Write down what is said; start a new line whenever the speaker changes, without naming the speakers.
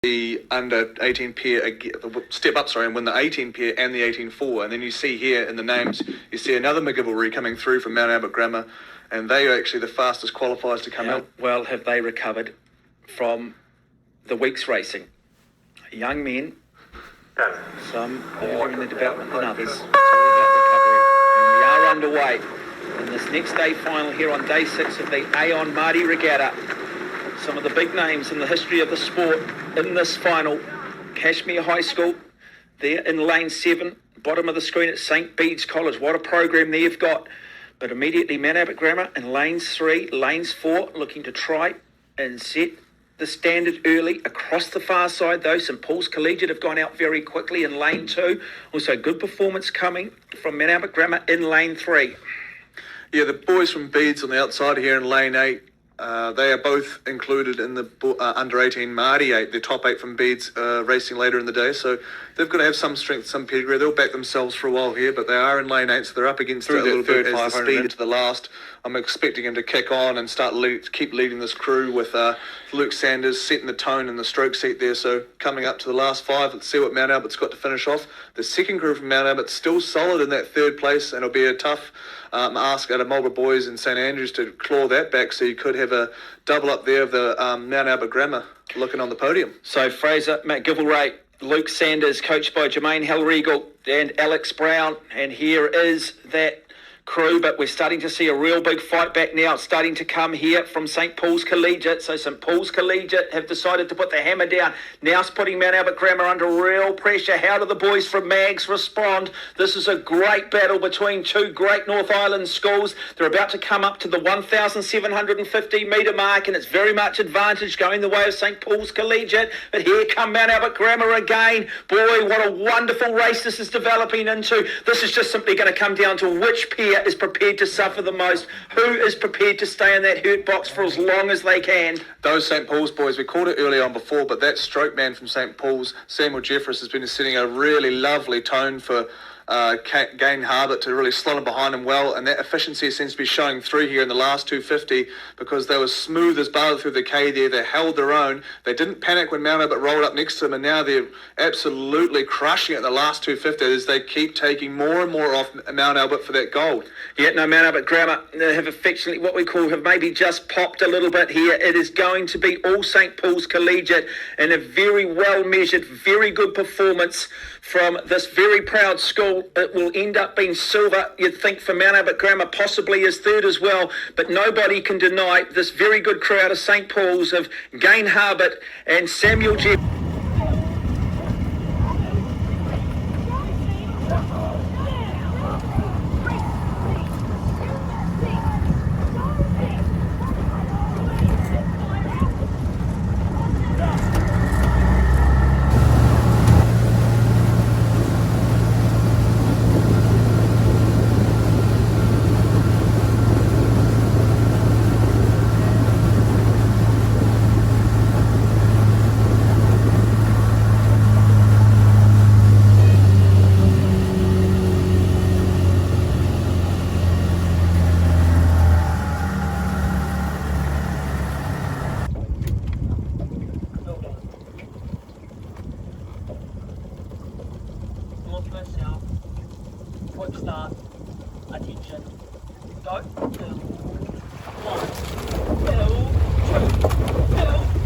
the under 18 pair, step up, sorry, and win the 18 pair and the 18-4. And then you see here in the names, you see another McGivelry coming through from Mount Albert Grammar, and they are actually the fastest qualifiers to come out.
Well, have they recovered from the week's racing? Young men, some earlier in the development than others. It's all about recovery. And we are underway in this next day final here on day 6 of the Aon Māori Regatta. Some of the big names in the history of the sport in this final. Cashmere High School, there in lane 7, bottom of the screen at St. Bede's College. What a program they've got. But immediately Mount Albert Grammar in lanes 3, lanes 4, looking to try and set the standard early. Across the far side though, St. Paul's Collegiate have gone out very quickly in lane 2. Also good performance coming from Mount Albert Grammar in lane 3.
Yeah, the boys from Bede's on the outside here in lane 8. They are both included in the under 18 Māori 8, the top 8 from Bede's racing later in the day. So they've got to have some strength, some pedigree. They'll back themselves for a while here, but they are in lane 8, so they're up against it a little bit as the speed into the last. I'm expecting him to kick on and keep leading this crew with Luke Sanders setting the tone in the stroke seat there. So coming up to the last 5, let's see what Mount Albert's got to finish off. The second crew from Mount Albert's still solid in that 3rd place, and it'll be a tough ask out of Marlborough Boys and St Andrews to claw that back, so you could have a double up there of the Mount Albert Grammar looking on the podium.
So Fraser McGivelray, Luke Sanders, coached by Jermaine Hellregal and Alex Brown, and here is that crew, but we're starting to see a real big fight back now. It's starting to come here from St. Paul's Collegiate. So St. Paul's Collegiate have decided to put the hammer down. Now it's putting Mount Albert Grammar under real pressure. How do the boys from Mags respond? This is a great battle between two great North Island schools. They're about to come up to the 1,750 metre mark, and it's very much advantage going the way of St. Paul's Collegiate. But here come Mount Albert Grammar again. Boy, what a wonderful race this is developing into. This is just simply going to come down to which pair is prepared to suffer the most, who is prepared to stay in that hurt box for as long as they can.
Those St. Paul's boys, we called it early on before, but that stroke man from St. Paul's, Samuel Jeffress, has been setting a really lovely tone for Gane Harbutt to really slot him behind him well, and that efficiency seems to be showing through here in the last 250 because they were smooth as butter through the K there. They held their own. They didn't panic when Mount Albert rolled up next to them, and now they're absolutely crushing it in the last 250 as they keep taking more and more off Mount Albert for that gold.
Yeah, no, Mount Albert Grammar have affectionately, what we call, have maybe just popped a little bit here. It is going to be all St. Paul's Collegiate and a very well measured, very good performance from this very proud school. It will end up being silver, you'd think, for Mount Albert Grammar, possibly as 3rd as well, but nobody can deny this very good crew out of St. Paul's of Gane Harbutt and Samuel Jeff.
Yourself. Quick start. Attention. Go. 1, 2, 2, 2.